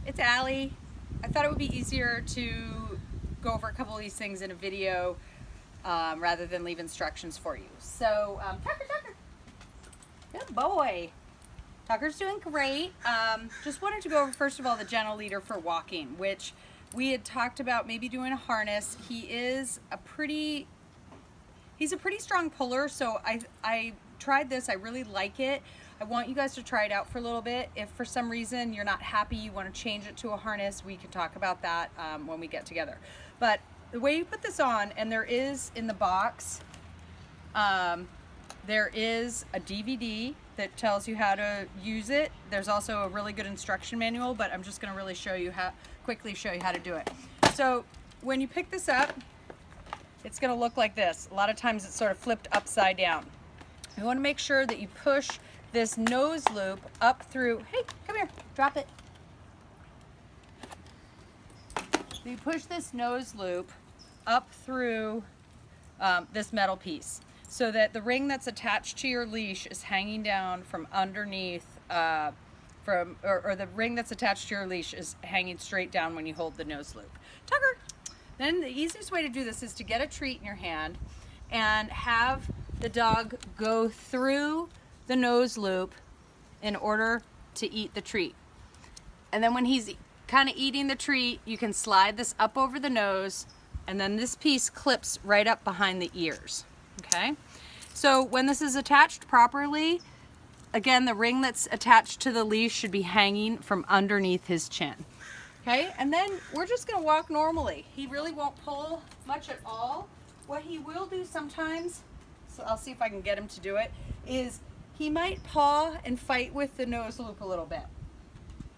it's Allie. I thought it would be easier to go over a couple of these things in a video rather than leave instructions for you. So, Tucker. Good boy. Tucker's doing great. Just wanted to go over first of all the gentle leader for walking, which we had talked about maybe doing a harness. He's a pretty strong puller, so I tried this. I really like it. I want you guys to try it out for a little bit. If for some reason you're not happy, you want to change it to a harness, we can talk about that when we get together. But the way you put this on, and there is in the box, there is a DVD that tells you how to use it. There's also a really good instruction manual, but I'm just going to really quickly show you how to do it. So when you pick this up, it's going to look like this. A lot of times it's sort of flipped upside down. You want to make sure that you push this nose loop up through, hey, come here, drop it. So you push this nose loop up through this metal piece so that the ring that's attached to your leash is hanging down from underneath, or the ring that's attached to your leash is hanging straight down when you hold the nose loop. Tucker! Then the easiest way to do this is to get a treat in your hand and have the dog go through the nose loop in order to eat the treat. And then when he's kind of eating the treat, you can slide this up over the nose, and then this piece clips right up behind the ears. Okay? So when this is attached properly, again, the ring that's attached to the leash should be hanging from underneath his chin. Okay? And then we're just going to walk normally. He really won't pull much at all. What he will do sometimes, so I'll see if I can get him to do it, is he might paw and fight with the nose loop a little bit.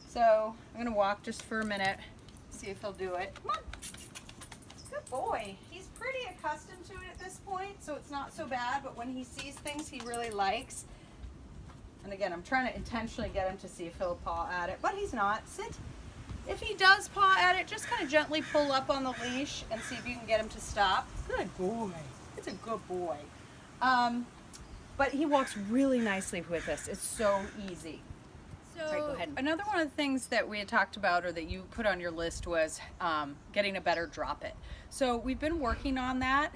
So I'm going to walk just for a minute, see if he'll do it. Come on. Good boy. He's pretty accustomed to it at this point, so it's not so bad, but when he sees things he really likes, and again, I'm trying to intentionally get him to see if he'll paw at it, but he's not. Sit. If he does paw at it, just kind of gently pull up on the leash and see if you can get him to stop. Good boy. It's a good boy. But he walks really nicely with this. It's so easy. So right, go ahead. Another one of the things that we had talked about, or that you put on your list, was getting a better drop it. So we've been working on that.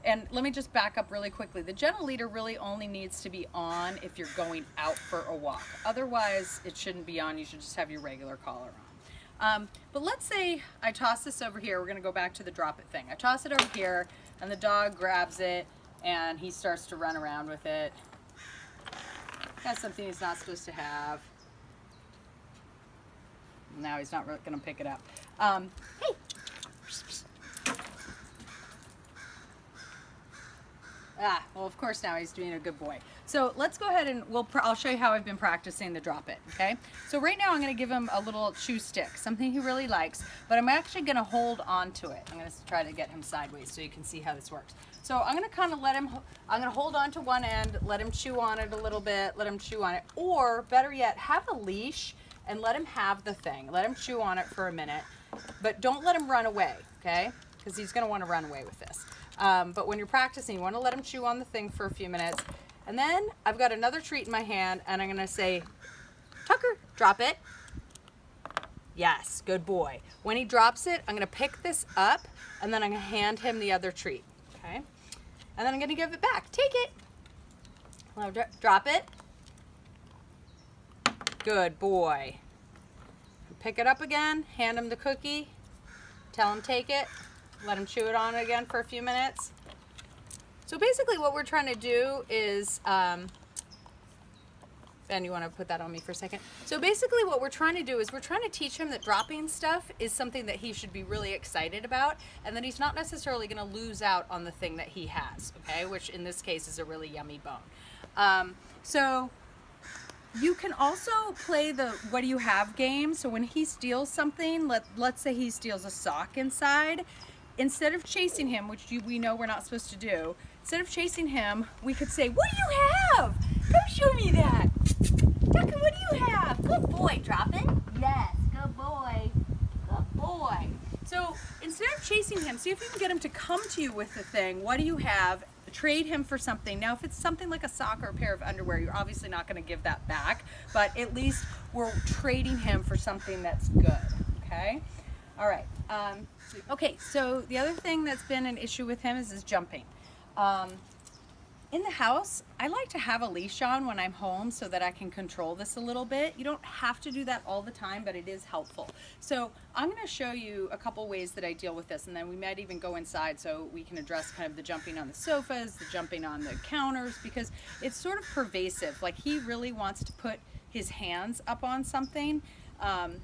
And let me just back up really quickly. The gentle leader really only needs to be on if you're going out for a walk. Otherwise, it shouldn't be on. You should just have your regular collar on. But let's say I toss this over here. We're going to go back to the drop it thing. I toss it over here, and the dog grabs it, and he starts to run around with it. That's something he's not supposed to have. Now he's not really going to pick it up. Hey! Well, of course now he's doing a good boy. So let's go ahead and I'll show you how I've been practicing the drop it, okay? So right now I'm going to give him a little chew stick, something he really likes, but I'm actually going to hold on to it. I'm going to try to get him sideways so you can see how this works. So I'm going to kind of I'm going to hold on to one end, let him chew on it a little bit, let him chew on it, or better yet, have a leash and let him have the thing. Let him chew on it for a minute, but don't let him run away, okay? Because he's going to want to run away with this. But when you're practicing, you want to let him chew on the thing for a few minutes. And then I've got another treat in my hand, and I'm going to say, Tucker, drop it. Yes, good boy. When he drops it, I'm going to pick this up, and then I'm going to hand him the other treat. Okay? And then I'm going to give it back. Take it. Well, drop it. Good boy. Pick it up again, hand him the cookie, tell him take it. Let him chew it on again for a few minutes. So basically what we're trying to do is, Ben, you want to put that on me for a second? So basically what we're trying to do is we're trying to teach him that dropping stuff is something that he should be really excited about, and that he's not necessarily going to lose out on the thing that he has, okay? Which in this case is a really yummy bone. So you can also play the what do you have game. So when he steals something, let's say he steals a sock inside, instead of chasing him, which we know we're not supposed to do, instead of chasing him, we could say, what do you have? Come show me that. Tucker, what do you have? Good boy, drop it. Yes, good boy. Good boy. So instead of chasing him, see if you can get him to come to you with the thing. What do you have? Trade him for something. Now, if it's something like a sock or a pair of underwear, you're obviously not going to give that back, but at least we're trading him for something that's good, okay? All right. Okay, so the other thing that's been an issue with him is his jumping. In the house, I like to have a leash on when I'm home so that I can control this a little bit. You don't have to do that all the time, but it is helpful. So I'm going to show you a couple ways that I deal with this, and then we might even go inside so we can address kind of the jumping on the sofas, the jumping on the counters, because it's sort of pervasive. Like, he really wants to put his hands up on something.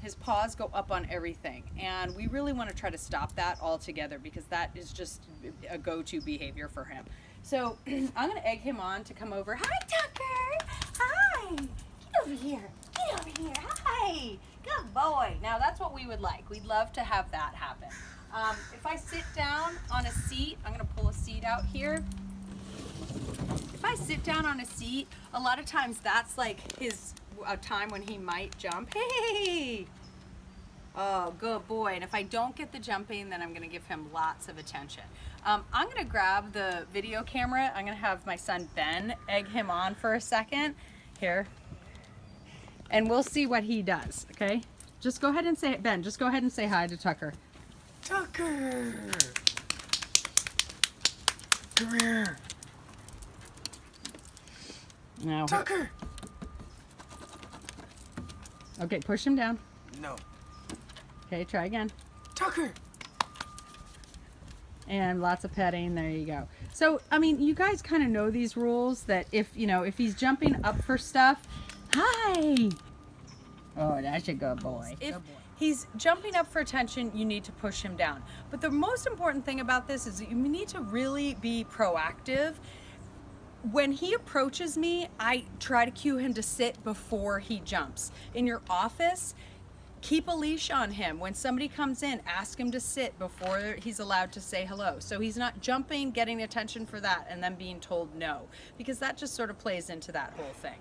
His paws go up on everything, and we really want to try to stop that altogether because that is just a go-to behavior for him. So I'm going to egg him on to come over. Hi, Tucker. Hi. Get over here. Get over here. Hi. Good boy. Now that's what we would like. We'd love to have that happen. If I sit down on a seat, I'm going to pull a seat out here. If I sit down on a seat, a lot of times that's like a time when he might jump. Hey. Oh, good boy. And if I don't get the jumping, then I'm going to give him lots of attention. I'm going to grab the video camera. I'm going to have my son Ben egg him on for a second. Here. And we'll see what he does, okay? Just go ahead and say it, Ben. Just go ahead and say hi to Tucker. Tucker! Come here. Now. Tucker! Okay, push him down. No. Okay, try again. Tucker! And lots of petting. There you go. So, I mean, you guys kind of know these rules that if he's jumping up for stuff, hi. Oh, that's a good boy. If he's jumping up for attention, you need to push him down. But the most important thing about this is that you need to really be proactive. When he approaches me, I try to cue him to sit before he jumps. In your office, keep a leash on him. When somebody comes in, ask him to sit before he's allowed to say hello. So he's not jumping, getting attention for that, and then being told no, because that just sort of plays into that whole thing.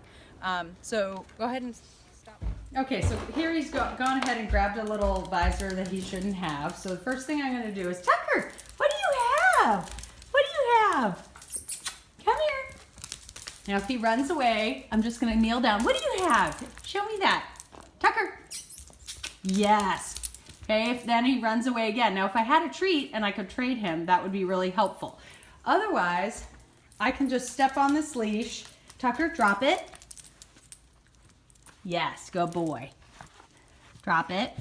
So go ahead and stop. Okay, so here he's gone ahead and grabbed a little visor that he shouldn't have. So the first thing I'm going to do is, Tucker, what do you have? What do you have? Come here. Now if he runs away, I'm just going to kneel down. What do you have? Show me that. Tucker. Yes. Okay, if then he runs away again. Now if I had a treat and I could trade him, that would be really helpful. Otherwise, I can just step on this leash. Tucker, drop it. Yes, good boy. Drop it.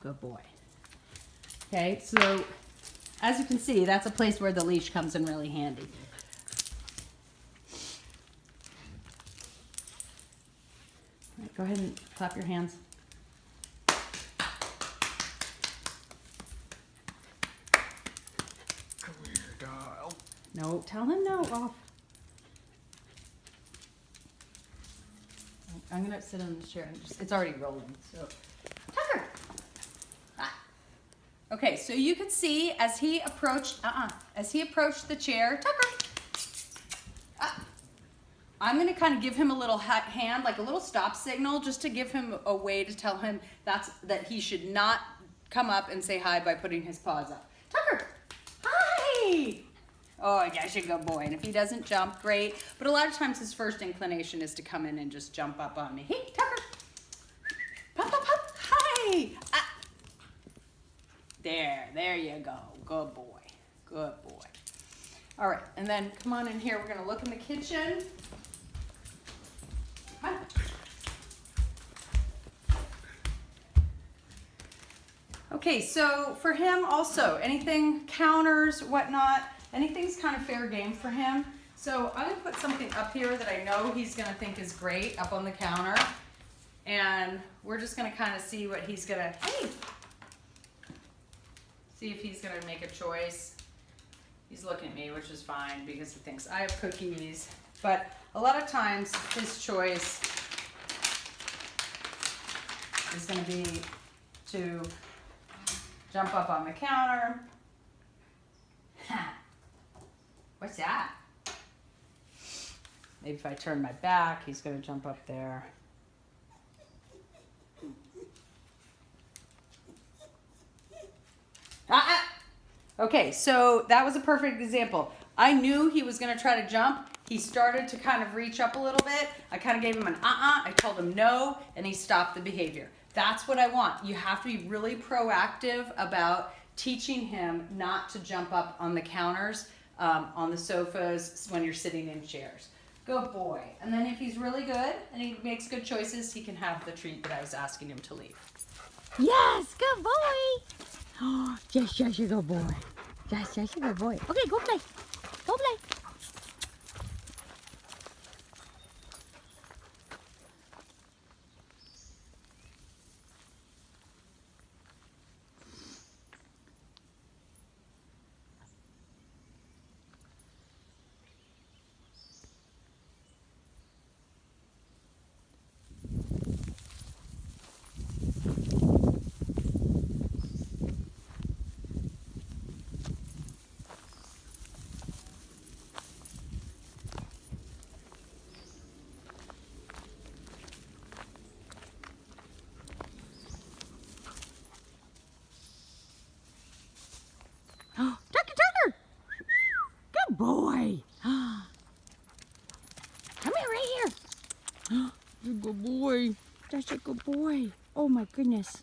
Good boy. Okay, so as you can see, that's a place where the leash comes in really handy. All right, go ahead and clap your hands. Come here, dog. No, tell him no. Off. I'm gonna sit on the chair. It's already rolling. So, Tucker. Ah. Okay, so you can see as he approached the chair, Tucker. Ah. I'm gonna kind of give him a little hand, like a little stop signal, just to give him a way to tell him that he should not come up and say hi by putting his paws up. Tucker, hi. Oh, I guess you're a good boy. And if he doesn't jump, great. But a lot of times his first inclination is to come in and just jump up on me. Hey, Tucker. Pop, pop, pop. Hi. Ah. There you go. Good boy. Good boy. All right, and then come on in here. We're gonna look in the kitchen. Come on. Okay, so for him also, anything, counters, whatnot, anything's kind of fair game for him. So I'm gonna put something up here that I know he's gonna think is great up on the counter. And we're just gonna kind of see what he's gonna, see if he's gonna make a choice. He's looking at me, which is fine because he thinks I have cookies. But a lot of times his choice is gonna be to jump up on the counter. What's that? Maybe if I turn my back, he's gonna jump up there. Okay, so that was a perfect example. I knew he was gonna try to jump. He started to kind of reach up a little bit. I kind of gave him an I told him no, and he stopped the behavior. That's what I want. You have to be really proactive about teaching him not to jump up on the counters, on the sofas when you're sitting in chairs. Good boy. And then if he's really good and he makes good choices, he can have the treat that I was asking him to leave. Yes, good boy. Yes, yes, you're a good boy. Yes, yes, you're a good boy. Okay, go play. Go play. Tucker, Tucker. Good boy. Come here, right here. You're a good boy. That's a good boy. Oh my goodness.